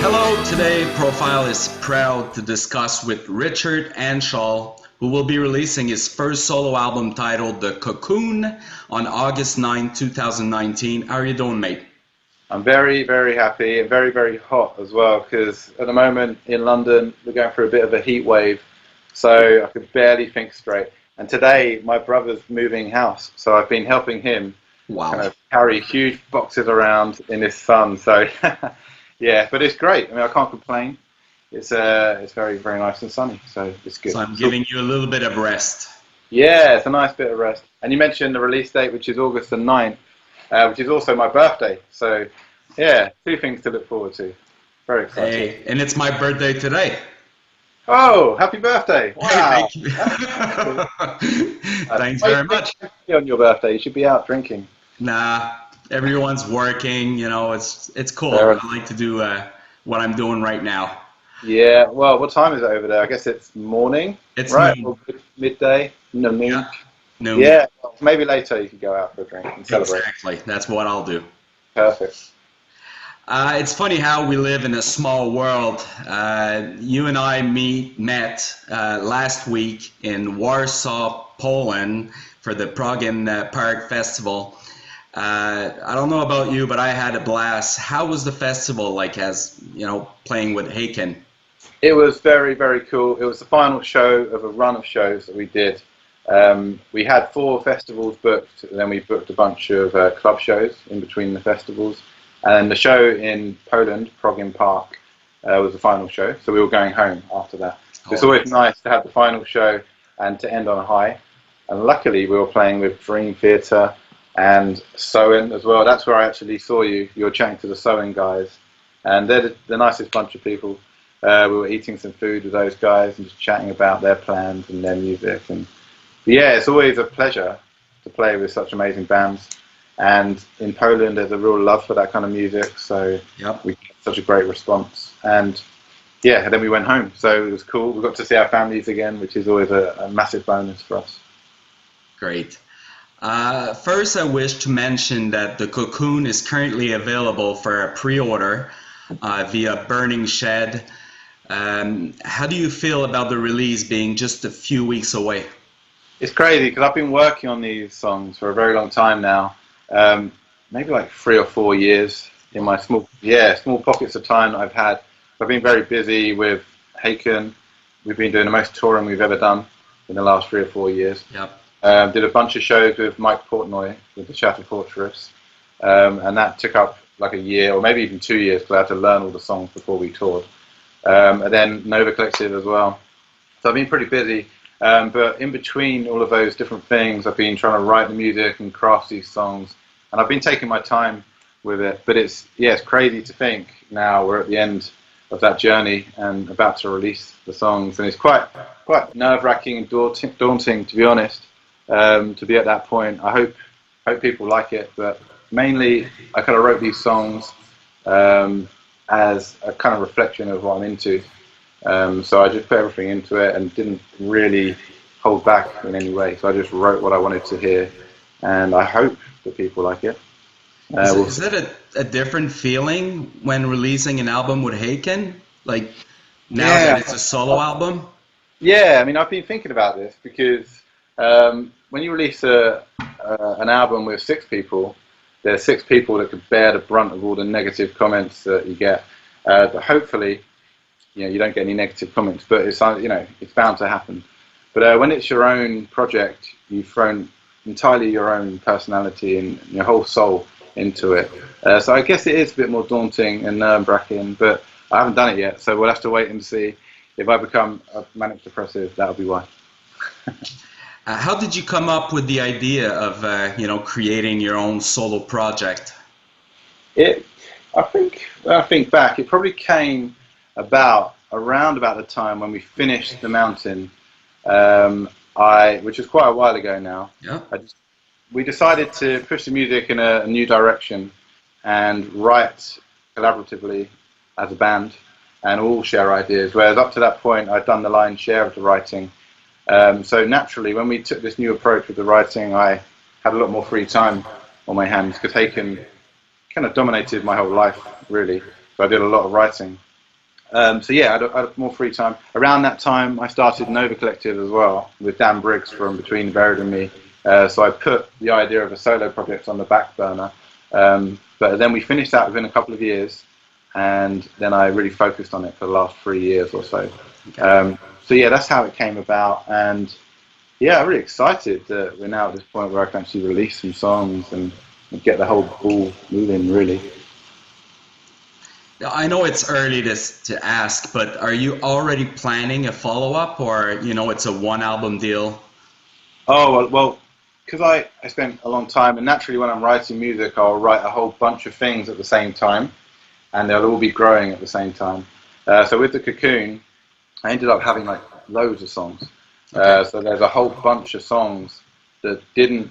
Hello, today Profile is proud to discuss with Richard Henshall, who will be releasing his first solo album titled The Cocoon on August 9, 2019. How are you doing, mate? I'm very, very happy and very, very hot as well because at the moment in London we're going through a bit of a heat wave, so I could barely think straight. And today my brother's moving house, so I've been helping him kind Wow. of carry huge boxes around in this sun. So yeah, but it's great. I mean, I can't complain. It's very, very nice and sunny, so it's good. So I'm giving you a little bit of rest. Yeah, it's a nice bit of rest. And you mentioned the release date, which is August the 9th, which is also my birthday. So yeah, two things to look forward to. Very excited. Hey, and it's my birthday today. Oh, happy birthday! Hey, Wow. thank you. Cool. Thanks Why you very much. on your birthday? You should be out drinking. Nah, everyone's working, it's cool. Fair enough. I like to do what I'm doing right now. Yeah. Well, what time is it over there? I guess it's morning, It's right? noon. Or midday? No, noon. Yeah, noon. Yeah. Well, maybe later you could go out for a drink and celebrate. Exactly. That's what I'll do. Perfect. It's funny how we live in a small world. You and I met last week in Warsaw, Poland for the Prague in Park Festival. I don't know about you, but I had a blast. How was the festival like as, playing with Haken? It was very, very cool. It was the final show of a run of shows that we did. We had 4 festivals booked, and then we booked a bunch of club shows in between the festivals. And the show in Poland, Prague in Park, was the final show. So we were going home after that. So it's always nice to have the final show and to end on a high. And luckily we were playing with Dream Theatre and Soen as well. That's where I actually saw you. You were chatting to the Soen guys. And they're the nicest bunch of people. We were eating some food with those guys and just chatting about their plans and their music. And yeah, it's always a pleasure to play with such amazing bands. And in Poland, there's a real love for that kind of music, so Yep. we got such a great response. And yeah, then we went home, so it was cool. We got to see our families again, which is always a massive bonus for us. Great. First, I wish to mention that the Cocoon is currently available for a pre-order via Burning Shed. How do you feel about the release being just a few weeks away? It's crazy because I've been working on these songs for a very long time now, maybe like 3 or 4 years in my small pockets of time that I've had. I've been very busy with Haken. We've been doing the most touring we've ever done in the last 3 or 4 years. Yep. Did a bunch of shows with Mike Portnoy with the Shattered Fortress, and that took up like a year or maybe even 2 years because I had to learn all the songs before we toured. And then Nova Collective as well. So I've been pretty busy. But in between all of those different things, I've been trying to write the music and craft these songs, and I've been taking my time with it. But it's crazy to think now we're at the end of that journey and about to release the songs, and it's quite nerve-wracking and daunting to be honest. To be at that point, I hope people like it, but mainly I kind of wrote these songs as a kind of reflection of what I'm into. So I just put everything into it and didn't really hold back in any way. So I just wrote what I wanted to hear, and I hope that people like it. Is that a different feeling when releasing an album with Haken? Like now that Yeah, it's a solo album? yeah. I mean, I've been thinking about this because when you release an album with 6 people, there's 6 people that could bear the brunt of all the negative comments that you get. But hopefully, you don't get any negative comments, but it's it's bound to happen. But when it's your own project, you've thrown entirely your own personality and your whole soul into it. So I guess it is a bit more daunting and nerve-wracking, but I haven't done it yet, so we'll have to wait and see. If I become a manic depressive, that'll be why. How did you come up with the idea of creating your own solo project? When I think back, it probably came around about the time when we finished The Mountain, which was quite a while ago now. Yeah. We decided to push the music in a new direction and write collaboratively as a band and all share ideas, whereas up to that point I'd done the lion's share of the writing. So naturally, when we took this new approach with the writing, I had a lot more free time on my hands because Haken kind of dominated my whole life, really. So I did a lot of writing. So yeah, I had more free time. Around that time, I started Nova Collective as well with Dan Briggs from Between the Buried and Me. So I put the idea of a solo project on the back burner. But then we finished that within a couple of years, and then I really focused on it for the last 3 years or so. So yeah, that's how it came about, and yeah, I'm really excited that we're now at this point where I can actually release some songs and get the whole ball moving, really. I know it's early to ask, but are you already planning a follow-up, or it's a one-album deal? Oh, well, because I spent a long time, and naturally when I'm writing music, I'll write a whole bunch of things at the same time, and they'll all be growing at the same time. So with the Cocoon, I ended up having like loads of songs. Okay. So there's a whole bunch of songs that didn't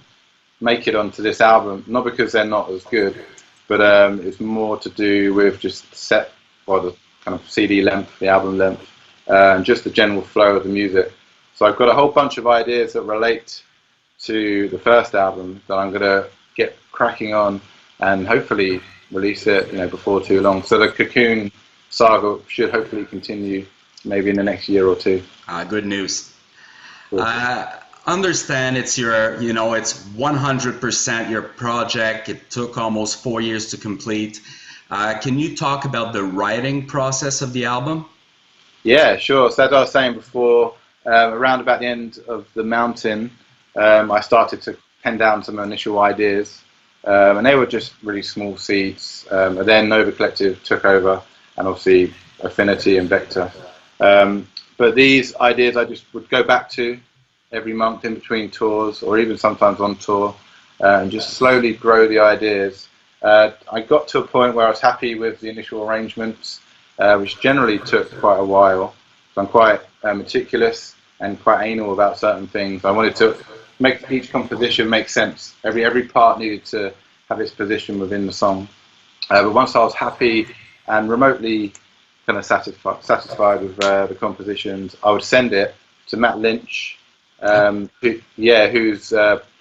make it onto this album, not because they're not as good, but it's more to do with just set, or the kind of CD length, the album length, and just the general flow of the music. So I've got a whole bunch of ideas that relate to the first album that I'm going to get cracking on and hopefully release it, before too long. So the Cocoon saga should hopefully continue maybe in the next year or two. Good news. Cool. Understand it's it's 100% your project. It took almost 4 years to complete. Can you talk about the writing process of the album? Yeah, sure. So as I was saying before, around about the end of The Mountain, I started to pen down some initial ideas, and they were just really small seeds. And then Nova Collective took over, and obviously Affinity and Vector. But these ideas I just would go back to every month in between tours, or even sometimes on tour, and just slowly grow the ideas. I got to a point where I was happy with the initial arrangements, which generally took quite a while. So I'm quite meticulous and quite anal about certain things. I wanted to make each composition make sense. Every part needed to have its position within the song. But once I was happy and remotely kind of satisfied with the compositions, I would send it to Matt Lynch, who's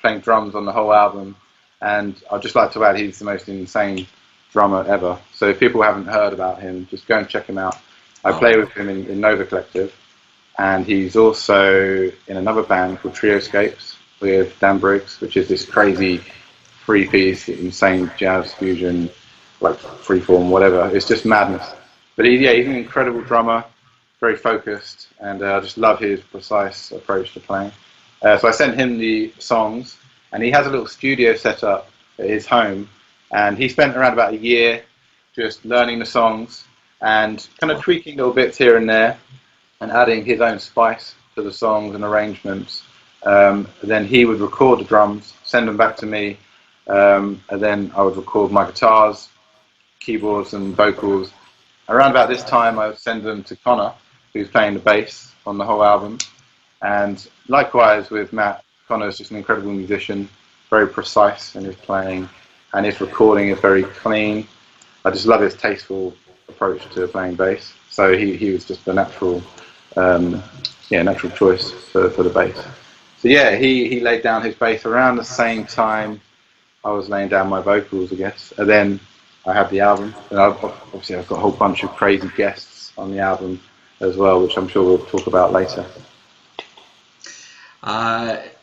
playing drums on the whole album. And I'd just like to add, he's the most insane drummer ever. So if people haven't heard about him, just go and check him out. I play with him in Nova Collective, and he's also in another band called Trioscapes with Dan Briggs, which is this crazy three-piece, insane jazz fusion, like freeform, whatever. It's just madness. But he's an incredible drummer, very focused, and I just love his precise approach to playing. So I sent him the songs, and he has a little studio set up at his home, and he spent around about a year just learning the songs and kind of tweaking little bits here and there and adding his own spice to the songs and arrangements. Then he would record the drums, send them back to me, and then I would record my guitars, keyboards and vocals. Around about this time I would send them to Connor, who's playing the bass on the whole album. And likewise with Matt, Connor's just an incredible musician, very precise in his playing, and his recording is very clean. I just love his tasteful approach to playing bass. So he was just the natural choice for the bass. So yeah, he laid down his bass around the same time I was laying down my vocals, I guess. And then I had the album, and obviously I've got a whole bunch of crazy guests on the album as well, which I'm sure we'll talk about later.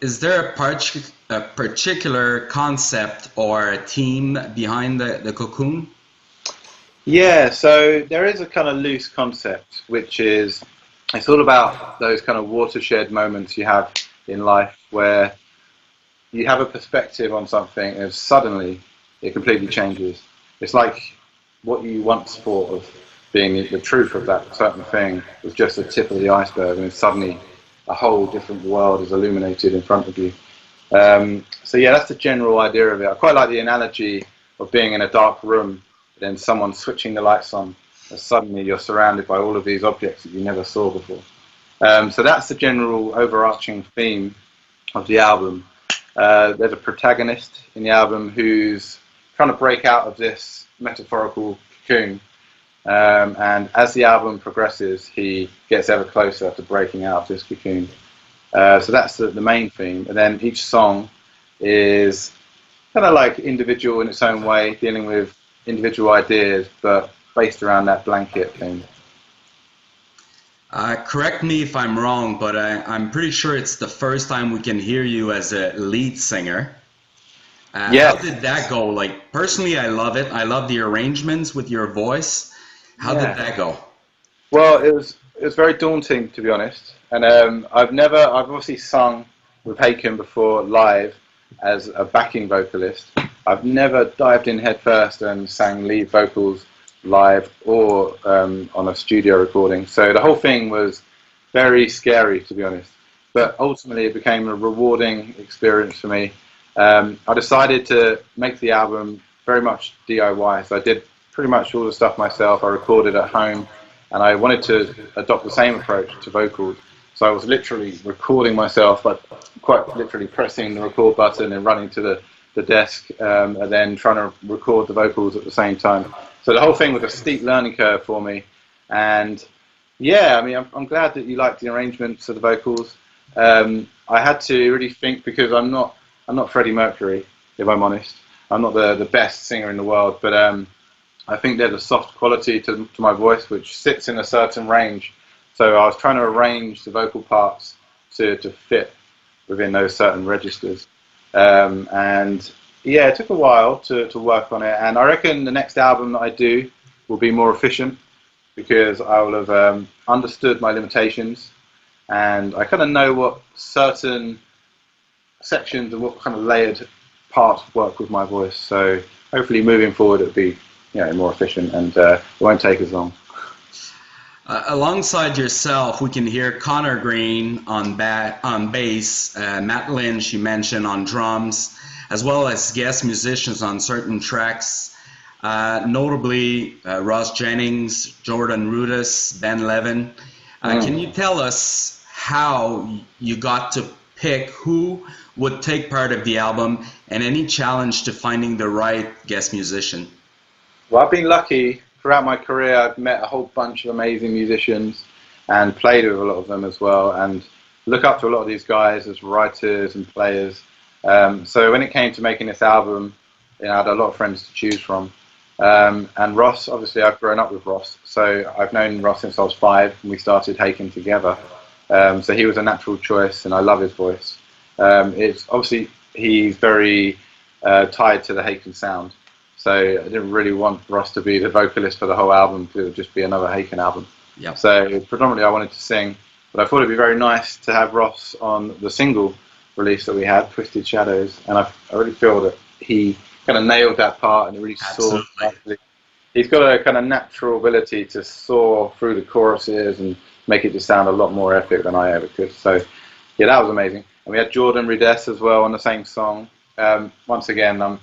Is there a particular concept or a theme behind the Cocoon? Yeah, so there is a kind of loose concept, which is it's all about those kind of watershed moments you have in life where you have a perspective on something and suddenly it completely changes. It's like what you once thought of being the truth of that certain thing was just the tip of the iceberg, and suddenly a whole different world is illuminated in front of you. So yeah, that's the general idea of it. I quite like the analogy of being in a dark room, then someone switching the lights on, and suddenly you're surrounded by all of these objects that you never saw before. So that's the general overarching theme of the album. There's a protagonist in the album who's trying to break out of this metaphorical cocoon, and as the album progresses, he gets ever closer to breaking out of this cocoon. So that's the main theme, and then each song is kind of like individual in its own way, dealing with individual ideas, but based around that blanket thing. Correct me if I'm wrong, but I'm pretty sure it's the first time we can hear you as a lead singer. How Yeah, did that go? Like, personally, I love it. I love the arrangements with your voice. How did yeah. that go? Well, it was very daunting, to be honest. And I've obviously sung with Haken before live as a backing vocalist. I've never dived in headfirst and sang lead vocals live or on a studio recording. So the whole thing was very scary, to be honest. But ultimately, it became a rewarding experience for me. I decided to make the album very much DIY. So I did pretty much all the stuff myself. I recorded at home, and I wanted to adopt the same approach to vocals. So I was literally recording myself, like quite literally pressing the record button and running to the desk, and then trying to record the vocals at the same time. So the whole thing was a steep learning curve for me. And yeah, I mean, I'm glad that you liked the arrangements of the vocals. I had to really think because I'm not Freddie Mercury, if I'm honest. I'm not the best singer in the world, but I think there's a soft quality to my voice which sits in a certain range. So I was trying to arrange the vocal parts to fit within those certain registers. And yeah, it took a while to work on it. And I reckon the next album that I do will be more efficient because I will have understood my limitations and I kind of know what certain sections and what kind of layered parts work with my voice. So hopefully moving forward it'll be more efficient and it won't take as long. Alongside yourself, we can hear Connor Green on bass, Matt Lynch, you mentioned, on drums, as well as guest musicians on certain tracks, notably Ross Jennings, Jordan Rudess, Ben Levin. Can you Mm. tell us how you got to pick who would take part of the album and any challenge to finding the right guest musician? Well, I've been lucky throughout my career. I've met a whole bunch of amazing musicians and played with a lot of them as well, and look up to a lot of these guys as writers and players. So when it came to making this album, I had a lot of friends to choose from. And Ross, obviously, I've grown up with Ross, so I've known Ross since I was 5, and we started Haken together. So he was a natural choice, and I love his voice. It's obviously he's very tied to the Haken sound. So I didn't really want Ross to be the vocalist for the whole album because it would just be another Haken album. Yep. So predominantly I wanted to sing, but I thought it'd be very nice to have Ross on the single release that we had, Twisted Shadows, and I really feel that he kind of nailed that part and it really soared Absolutely. nicely. He's got a kind of natural ability to soar through the choruses and make it just sound a lot more epic than I ever could. So yeah, that was amazing. And we had Jordan Rudess as well on the same song. Once again, I'm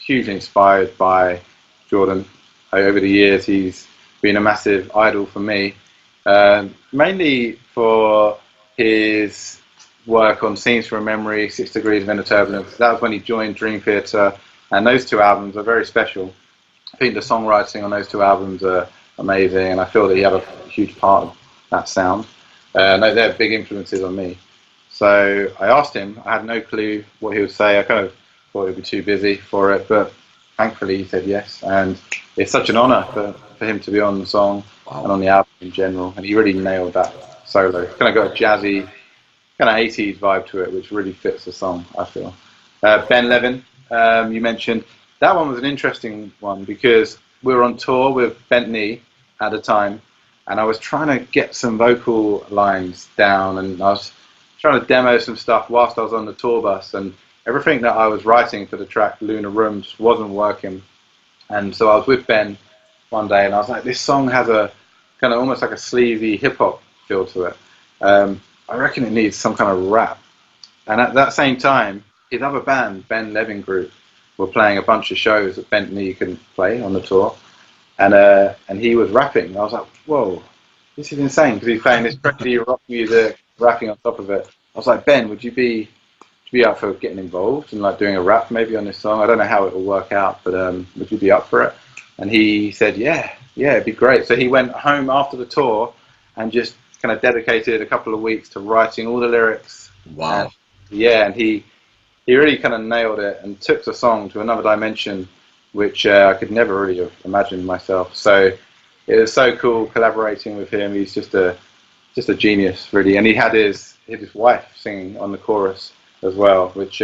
hugely inspired by Jordan. Over the years, he's been a massive idol for me, mainly for his work on Scenes from Memory, 6 Degrees of Inner Turbulence. That was when he joined Dream Theater, and those two albums are very special. I think the songwriting on those two albums are amazing, and I feel that he had a huge part of that sound. They're big influences on me. So I asked him. I had no clue what he would say. I kind of thought he'd be too busy for it, but thankfully he said yes. And it's such an honour for him to be on the song and Wow. on the album in general. And he really nailed that solo. Kind of got a jazzy, kind of 80s vibe to it, which really fits the song, I feel. Ben Levin, you mentioned. That one was an interesting one because we were on tour with Bent Knee at the time, and I was trying to get some vocal lines down, and I was trying to demo some stuff whilst I was on the tour bus, and everything that I was writing for the track Lunar Room just wasn't working. And so I was with Ben one day, and I was like, this song has a kind of almost like a sleazy hip hop feel to it. I reckon it needs some kind of rap. And at that same time, his other band, Ben Levin Group, were playing a bunch of shows that Bentley couldn't play on the tour, and he was rapping. I was like, whoa, this is insane because he's playing this crazy rock music, rapping on top of it. I was like, Ben, would you be up for getting involved and like doing a rap maybe on this song? I don't know how it will work out, but would you be up for it? And he said, yeah, it'd be great. So he went home after the tour and just kind of dedicated a couple of weeks to writing all the lyrics. And Wow. yeah, and he really kind of nailed it and took the song to another dimension, which I could never really have imagined myself. So it was so cool collaborating with him. He's just a genius, really. And he had his wife singing on the chorus as well, which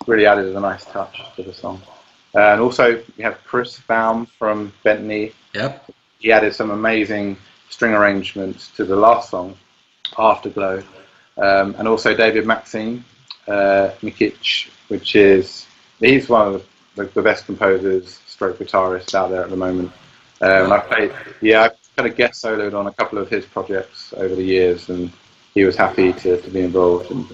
really added a nice touch to the song. And also we have Chris Baum from Bentley. Yep. He added some amazing string arrangements to the last song, Afterglow. And also David Maxine Mikic, he's one of the best composers, stroke guitarists out there at the moment. And I kind of guest soloed on a couple of his projects over the years, and he was happy to be involved. And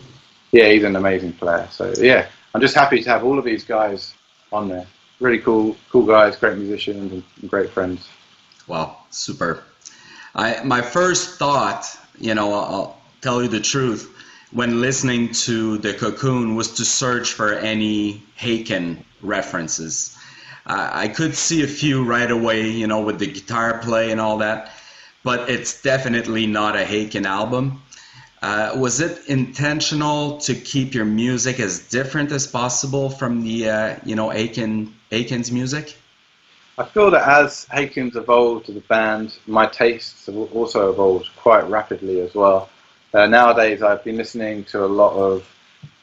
yeah, he's an amazing player. So yeah, I'm just happy to have all of these guys on there. Really cool guys, great musicians, and great friends. Wow, super. My first thought, I'll tell you the truth, when listening to the Cocoon was to search for any Haken references. I could see a few right away, with the guitar play and all that, but it's definitely not a Haken album. Was it intentional to keep your music as different as possible from the, Haken's music? I feel that as Haken's evolved as a band, my tastes have also evolved quite rapidly as well. Nowadays, I've been listening to a lot of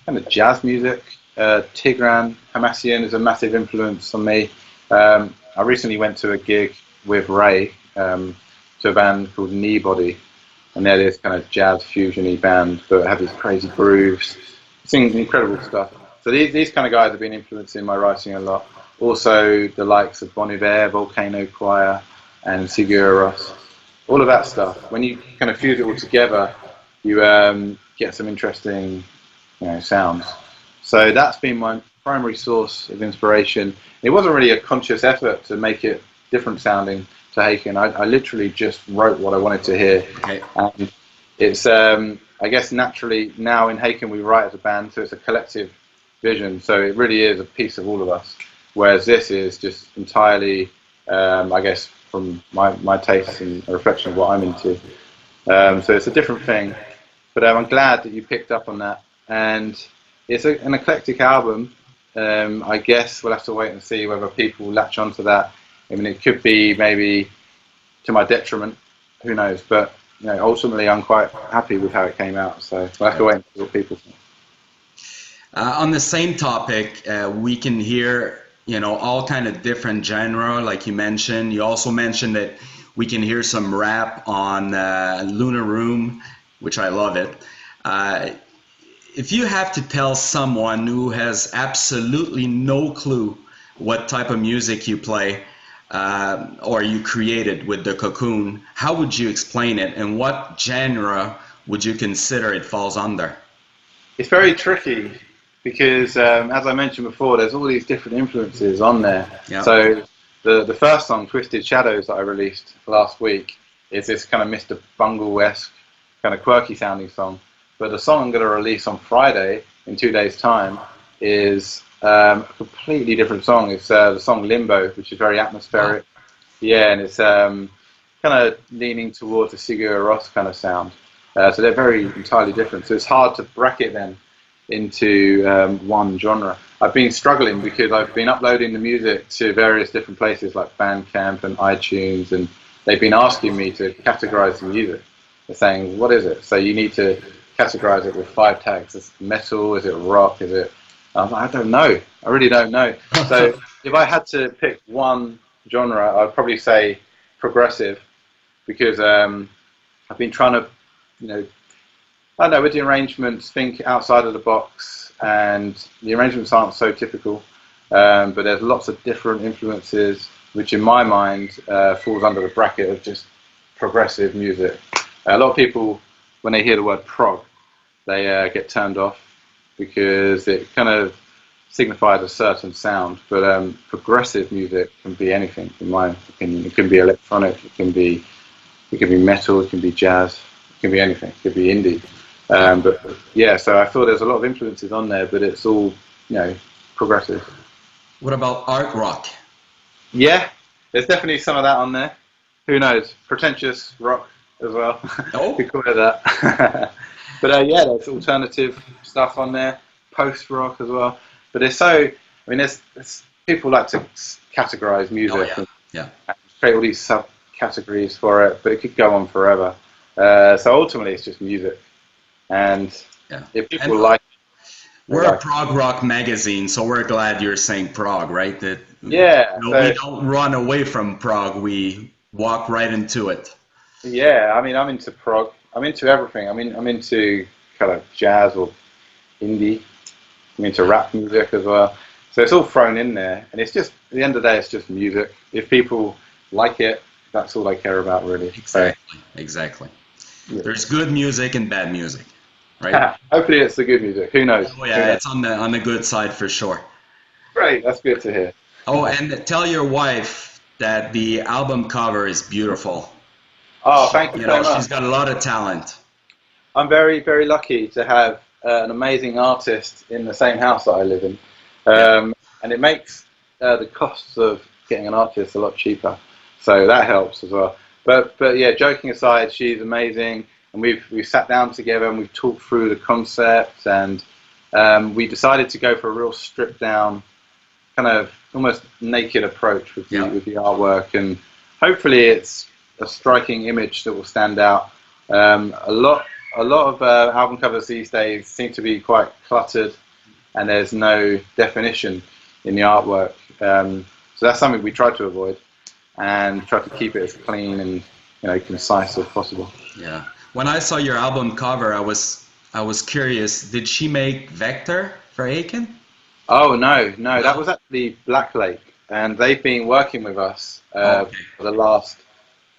kind of jazz music. Tigran Hamasyan is a massive influence on me. I recently went to a gig with Ray to a band called Knee Body, and they're this kind of jazz fusion-y band that have these crazy grooves, sing incredible stuff. So these kind of guys have been influencing my writing a lot. Also, the likes of Bon Iver, Volcano Choir, and Sigur Rós. All of that stuff. When you kind of fuse it all together, you get some interesting, sounds. So that's been my primary source of inspiration. It wasn't really a conscious effort to make it different sounding to Haken. I literally just wrote what I wanted to hear. Okay. And it's, I guess naturally now in Haken we write as a band, so it's a collective vision. So it really is a piece of all of us. Whereas this is just entirely, I guess, from my tastes and a reflection of what I'm into. So it's a different thing. But I'm glad that you picked up on that. And it's an eclectic album. I guess we'll have to wait and see whether people latch onto that. I mean, it could be maybe to my detriment. Who knows? But ultimately, I'm quite happy with how it came out. So we'll have to wait and see what people think. On the same topic, we can hear, all kind of different genre, like you mentioned. You also mentioned that we can hear some rap on Lunar Room, which I love it. If you have to tell someone who has absolutely no clue what type of music you play or you created with the Cocoon, how would you explain it, and what genre would you consider it falls under? It's very tricky because, as I mentioned before, there's all these different influences on there. Yeah. So the first song, Twisted Shadows, that I released last week, is this kind of Mr. Bungle-esque, kind of quirky sounding song. But the song I'm going to release on Friday, in 2 days' time, is a completely different song. It's the song Limbo, which is very atmospheric. Wow. Yeah, and it's kind of leaning towards a Sigur Rós kind of sound. So they're very entirely different. So it's hard to bracket them into one genre. I've been struggling because I've been uploading the music to various different places like Bandcamp and iTunes, and they've been asking me to categorize the music. They're saying, what is it? So you need to categorize it with 5 tags. Is it metal? Is it rock? Is it... I don't know. I really don't know. So if I had to pick one genre, I'd probably say progressive, because I've been trying to, I don't know, with the arrangements, think outside of the box, and the arrangements aren't so typical, but there's lots of different influences, which in my mind falls under the bracket of just progressive music. A lot of people, when they hear the word prog, they get turned off because it kind of signifies a certain sound, but progressive music can be anything, in my opinion. It can be electronic, it can be metal, it can be jazz, it can be anything, it could be indie. But yeah, so I feel there's a lot of influences on there, but it's all, progressive. What about art rock? Yeah, there's definitely some of that on there. Who knows? Pretentious rock as well. Oh. We call it that. But yeah, there's alternative stuff on there, post rock as well. But there's people like to categorize music and create all these categories for it, but it could go on forever. So ultimately, it's just music, and Yeah. if And people like it, they we're a like it. prog rock magazine, so we're glad you're saying prog, right? That Yeah. no, we So don't run away from prog. We walk right into it. yeah, I mean, I'm into prog. I'm into everything. I'm into kind of jazz or indie. I'm into rap music as well. So it's all thrown in there, and it's just at the end of the day, it's just music. If people like it, that's all I care about, really. So Exactly. Exactly. yeah. There's good music and bad music, right? Hopefully, it's the good music. Who knows? Oh Who yeah, knows? it's on the good side for sure. Great, that's good to hear. Oh, and tell your wife that the album cover is beautiful. Oh, thank you You so know, she's much. got a lot of talent. I'm very, very lucky to have an amazing artist in the same house that I live in, Yeah. and it makes the costs of getting an artist a lot cheaper. So that helps as well. But yeah, joking aside, she's amazing, and we've sat down together and we've talked through the concept, and we decided to go for a real stripped down, kind of almost naked approach Yeah. with the artwork, and hopefully it's a striking image that will stand out. A lot of album covers these days seem to be quite cluttered, and there's no definition in the artwork. So that's something we try to avoid, and try to keep it as clean and concise as possible. Yeah. When I saw your album cover, I was curious. Did she make Vector for Haken? Oh no, no, that No. was actually Black Lake, and they've been working with us Oh, okay. for the last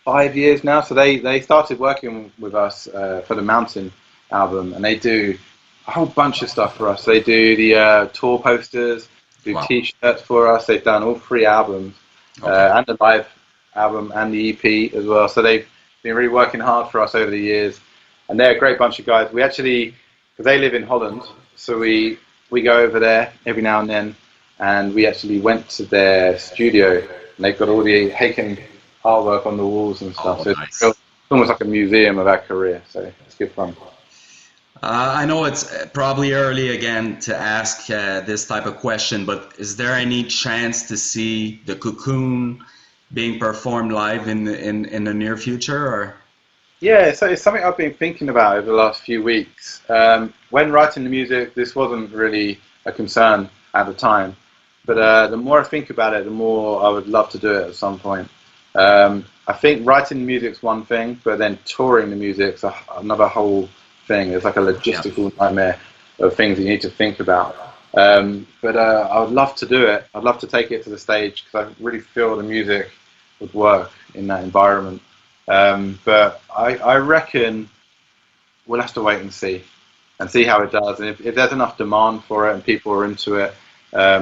5 years now. So they started working with us for the Mountain album, and they do a whole bunch of stuff for us. They do the tour posters, do Wow. T-shirts for us. They've done all three albums, Okay. and the live album and the EP as well. So they've been really working hard for us over the years, and they're a great bunch of guys. We actually, because they live in Holland, so we go over there every now and then, and we actually went to their studio, and they've got all the Haken artwork on the walls and stuff. Oh, So nice. it's almost like a museum of our career. So it's good fun. I know it's probably early again to ask this type of question, but is there any chance to see the Cocoon being performed live in the near future? Or Yeah, so it's something I've been thinking about over the last few weeks. When writing the music, this wasn't really a concern at the time, but the more I think about it, the more I would love to do it at some point. I think writing the music's one thing, but then touring the music's another whole thing. It's like a yeah, logistical nightmare of things you need to think about. But I would love to do it. I'd love to take it to the stage because I really feel the music would work in that environment. But I reckon we'll have to wait and see how it does. And if there's enough demand for it and people are into it,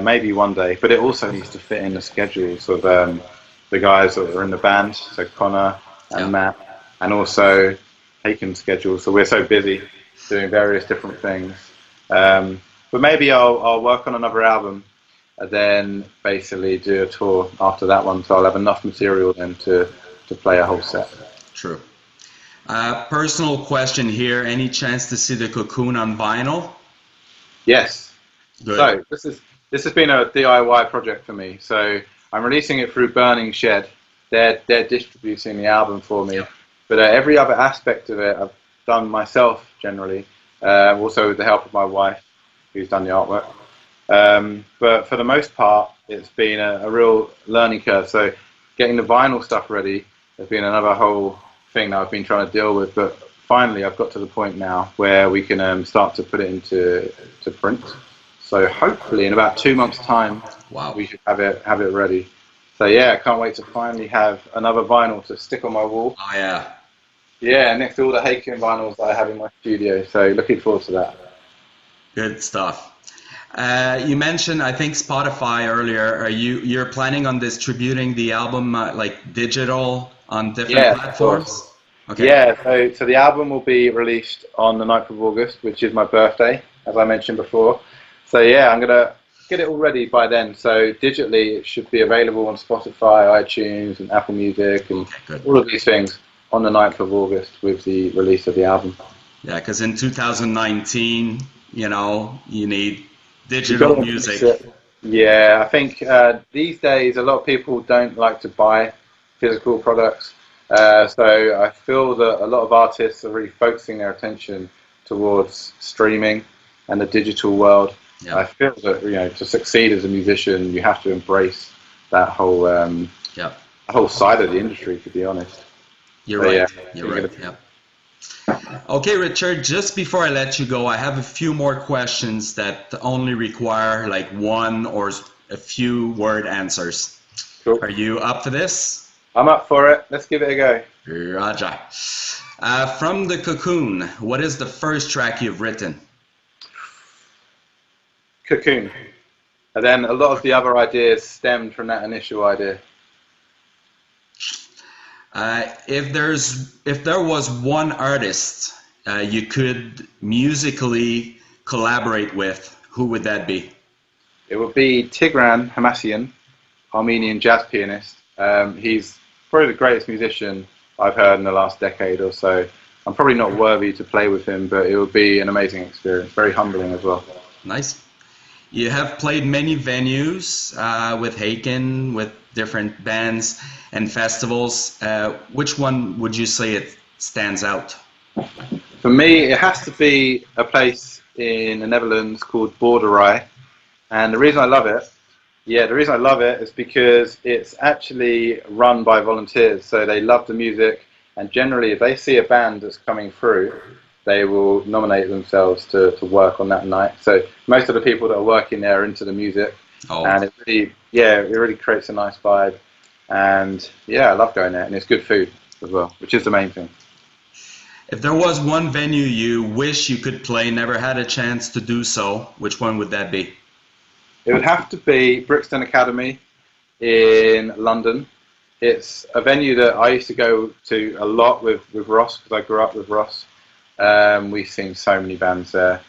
maybe one day. But it also needs to fit in the schedules of the guys that are in the band, so Connor and yeah. Matt, and also Haken's schedule. So we're so busy doing various different things. But maybe I'll work on another album and then basically do a tour after that one. So I'll have enough material then to play a whole set. True. Personal question here. Any chance to see the Cocoon on vinyl? Yes. Good. So this has been a DIY project for me. So I'm releasing it through Burning Shed. They're distributing the album for me, Yep. but every other aspect of it I've done myself generally. Also with the help of my wife, who's done the artwork. But for the most part, it's been a real learning curve. So getting the vinyl stuff ready has been another whole thing that I've been trying to deal with. But finally, I've got to the point now where we can start to put it into to print. So hopefully, in about 2 months' time, Wow. we should have it ready. So yeah, I can't wait to finally have another vinyl to stick on my wall. Oh yeah. Yeah, next to all the Haken vinyls that I have in my studio. So looking forward to that. Good stuff. You mentioned, I think, Spotify earlier. You're planning on distributing the album like digital on different Yeah, of course. platforms? Okay. Yeah, so the album will be released on the 9th of August, which is my birthday, as I mentioned before. So yeah, I'm gonna get it all ready by then. So digitally, it should be available on Spotify, iTunes, and Apple Music, and Okay, good. all of these things on the 9th of August with the release of the album. Yeah, because in 2019, you need You've got digital to embrace music. it. Yeah, I think these days a lot of people don't like to buy physical products. So I feel that a lot of artists are really focusing their attention towards streaming and the digital world. Yeah. I feel that to succeed as a musician, you have to embrace that Yeah. whole side of the industry. To be honest, You're so, right. yeah, You're right. Yeah. Okay, Richard, just before I let you go, I have a few more questions that only require like one or a few word answers. cool. Are you up for this? I'm up for it. Let's give it a go. Raja. From the Cocoon, what is the first track you've written? Cocoon. And then a lot of the other ideas stemmed from that initial idea. If there was one artist you could musically collaborate with, who would that be? It would be Tigran Hamasyan, Armenian jazz pianist. He's probably the greatest musician I've heard in the last decade or so. I'm probably not worthy to play with him, but it would be an amazing experience, very humbling as well. Nice. You have played many venues with Haken, with different bands and festivals. Which one would you say it stands out? For me, it has to be a place in the Netherlands called Borderij. And the reason I love it, is because it's actually run by volunteers. So they love the music, and generally, if they see a band that's coming through, they will nominate themselves to work on that night. So most of the people that are working there are into the music, and it really creates a nice vibe. And yeah, I love going there, and it's good food as well, which is the main thing. If there was one venue you wish you could play, never had a chance to do so, which one would that be? It would have to be Brixton Academy in London. It's a venue that I used to go to a lot with Ross, because I grew up with Ross. We've seen so many bands there.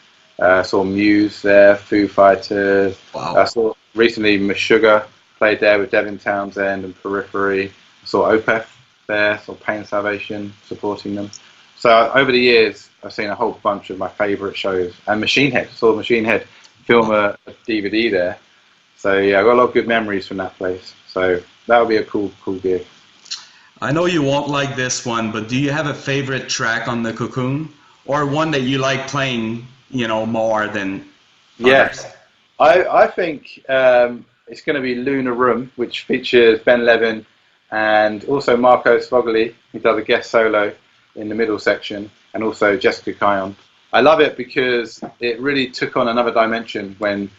Saw Muse there, Foo Fighters. Wow. I saw recently Meshuggah played there with Devin Townsend and Periphery. I saw Opeth there, saw Pain and Salvation supporting them. So over the years, I've seen a whole bunch of my favourite shows. And Machine Head, saw Machine Head film a DVD there. So yeah, I got a lot of good memories from that place. So that would be a cool gig. I know you won't like this one, but do you have a favorite track on the Cocoon, or one that you like playing, more than others? Yeah, I think it's going to be Lunar Room, which features Ben Levin and also Marco Svogli, who does a guest solo in the middle section, and also Jessica Kion. I love it because it really took on another dimension when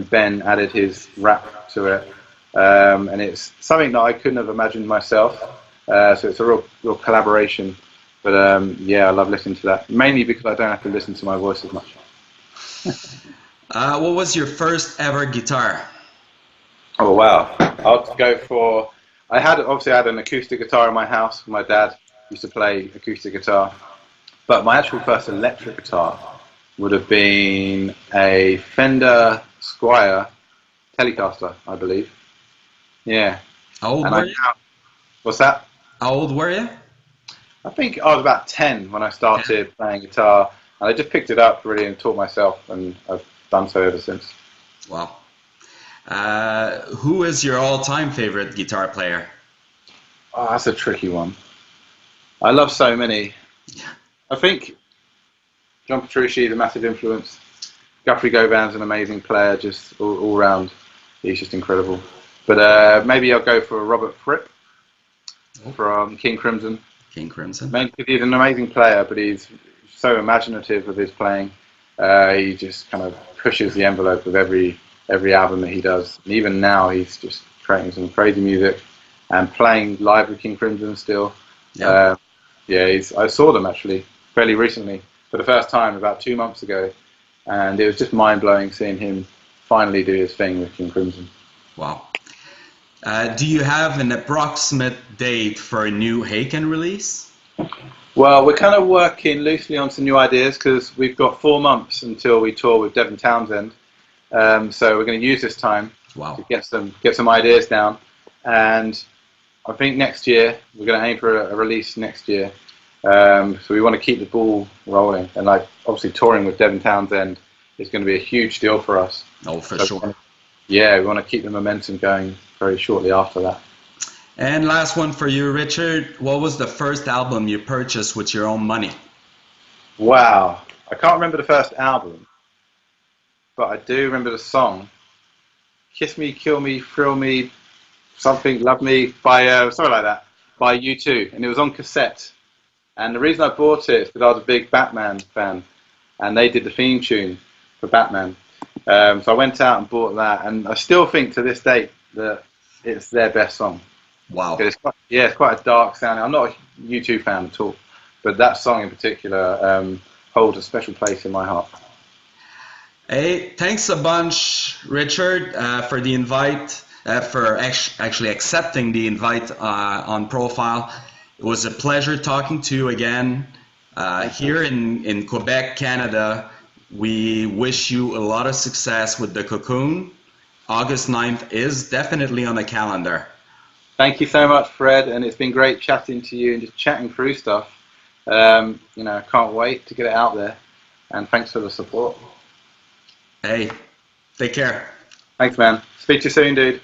Ben added his rap to it, and it's something that I couldn't have imagined myself. So it's a real collaboration. But yeah, I love listening to that, mainly because I don't have to listen to my voice as much. What was your first ever guitar? Oh wow! I'll go for. I had an acoustic guitar in my house. My dad used to play acoustic guitar, but my actual first electric guitar would have been a Fender Squier Telecaster, I believe. Yeah. How old And were you? What's that? How old were you? I think I was about 10 when I started playing guitar, and I just picked it up really and taught myself, and I've done so ever since. Wow. Who is your all-time favorite guitar player? Oh, that's a tricky one. I love so many. I think John Petrucci is a massive influence. Guthrie Goban's an amazing player, just all round. He's just incredible. But maybe I'll go for Robert Fripp from King Crimson. King Crimson. Mainly because he's an amazing player, but he's so imaginative with his playing. He just kind of pushes the envelope with every album that he does. And even now, he's just creating some crazy music and playing live with King Crimson still. Yeah. I saw them actually fairly recently for the first time about 2 months ago, and it was just mind-blowing seeing him finally do his thing with King Crimson. Wow. Do you have an approximate date for a new Haken release? Well, we're kind of working loosely on some new ideas because we've got 4 months until we tour with Devin Townsend. So we're going to use this time to get some ideas down, and I think next year we're going to aim for a release next year. So we want to keep the ball rolling, and obviously touring with Devin Townsend is going to be a huge deal for us. Oh, for so sure. we want to keep the momentum going very shortly after that. And last one for you, Richard. What was the first album you purchased with your own money? Wow. I can't remember the first album, but I do remember the song Kiss Me, Kill Me, Thrill Me, something, Love Me, by, something like that, by U2. And it was on cassette. And the reason I bought it is because I was a big Batman fan, and they did the theme tune for Batman. So I went out and bought that, and I still think to this date that it's their best song. Wow. 'Cause it's quite, yeah, it's quite a dark sound. I'm not a U2 fan at all, but that song in particular holds a special place in my heart. Hey, thanks a bunch, Richard, for the invite, for actually accepting the invite on Profile. It was a pleasure talking to you again. Here in Quebec, Canada, we wish you a lot of success with the Cocoon. August 9th is definitely on the calendar. Thank you so much, Fred, and it's been great chatting to you and just chatting through stuff. I can't wait to get it out there, and thanks for the support. Hey, take care. Thanks, man. Speak to you soon, dude.